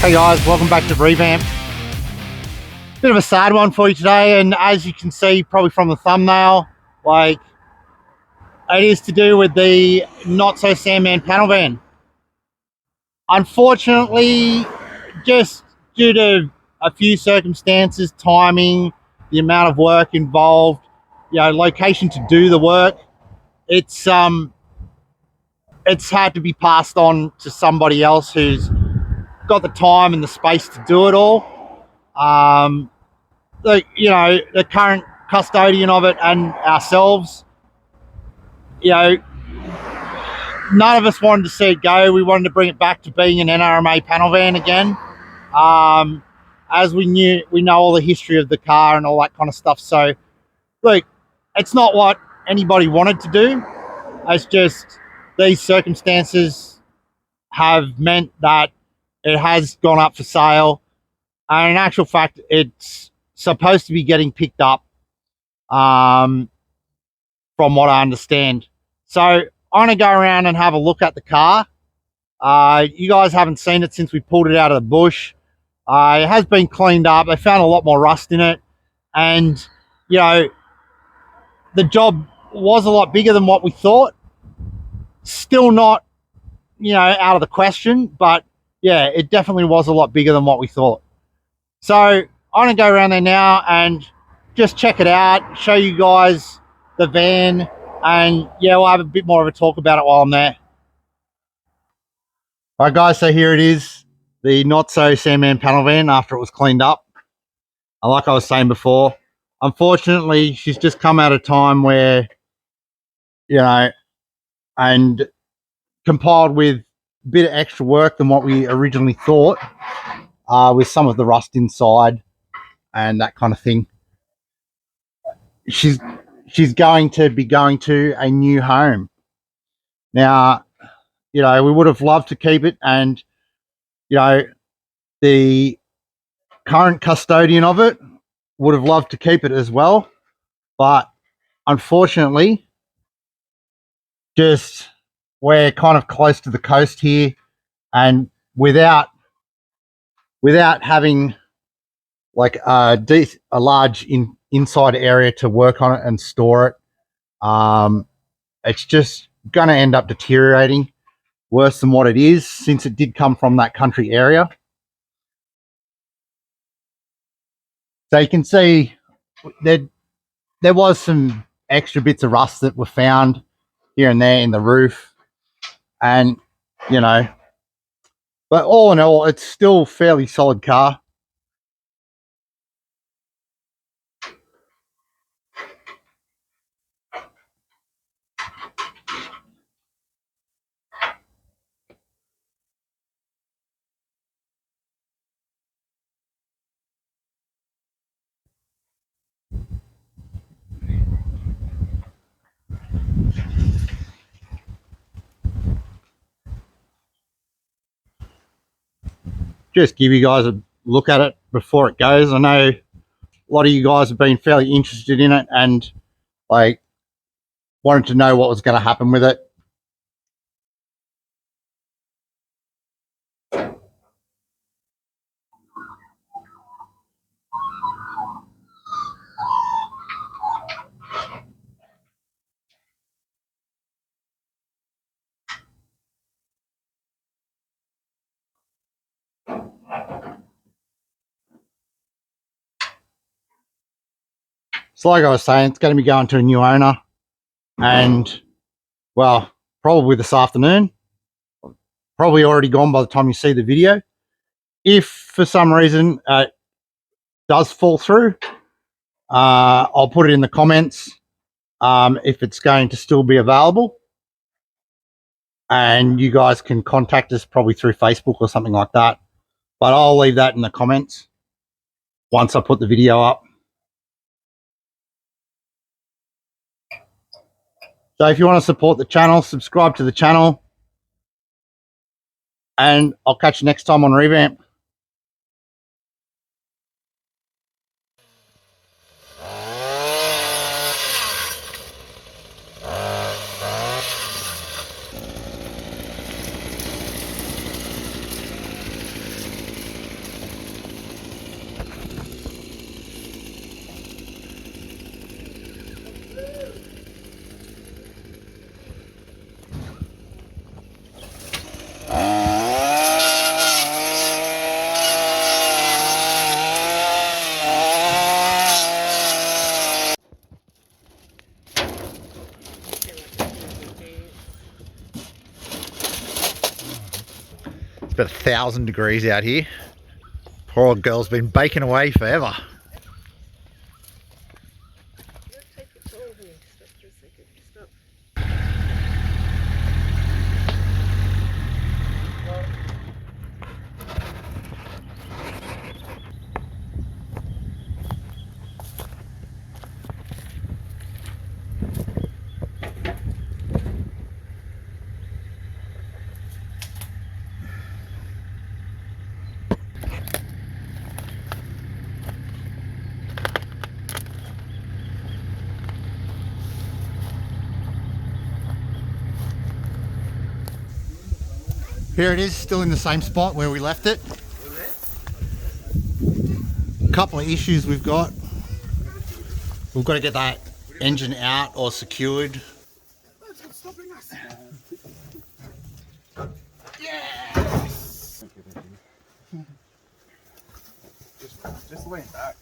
Hey guys, welcome back to Revamp. Bit of a sad one for you today, and as you can see probably from the thumbnail, like, it is to do with the not so Sandman Panelvan. Unfortunately, just due to a few circumstances, timing, the amount of work involved, location to do the work, it's had to be passed on to somebody else who's got the time and the space to do it all. The current custodian of it and ourselves, none of us wanted to see it go. We wanted to bring it back to being an nrma panel van again. As we know all the history of the car and all that kind of stuff. So, look, it's not what anybody wanted to do. It's just these circumstances have meant that it has gone up for sale. And in actual fact, it's supposed to be getting picked up, from what I understand. So I'm going to go around and have a look at the car. You guys haven't seen it since we pulled it out of the bush. It has been cleaned up. They found a lot more rust in it. And, the job was a lot bigger than what we thought. Still not, out of the question. But, yeah, it definitely was a lot bigger than what we thought. So I'm going to go around there now and just check it out, show you guys the van, and yeah, we'll have a bit more of a talk about it while I'm there. All right, guys, so here it is, the not so Sandman panel van after it was cleaned up. And like I was saying before, unfortunately, she's just come at a time where, and compiled with a bit of extra work than what we originally thought, with some of the rust inside and that kind of thing. She's going to be going to a new home. Now, we would have loved to keep it, and, the current custodian of it would have loved to keep it as well. But unfortunately, just we're kind of close to the coast here, and without having like a large inside area to work on it and store it, it's just going to end up deteriorating worse than what it is, since it did come from that country area. So you can see there was some extra bits of rust that were found here and there in the roof, and but all in all, it's still a fairly solid car. Just give you guys a look at it before it goes. I know a lot of you guys have been fairly interested in it and like wanted to know what was going to happen with it. So like I was saying, it's going to be going to a new owner, and well, probably this afternoon. Probably already gone by the time you see the video. If for some reason it does fall through, I'll put it in the comments if it's going to still be available, and you guys can contact us probably through Facebook or something like that. But I'll leave that in the comments once I put the video up. So if you want to support the channel, subscribe to the channel, and I'll catch you next time on Revamp. About 1,000 degrees out here. Poor old girl's been baking away forever. Here it is, still in the same spot where we left it. A couple of issues we've got. We've got to get that engine out or secured. That's what's stopping us. Just lean back.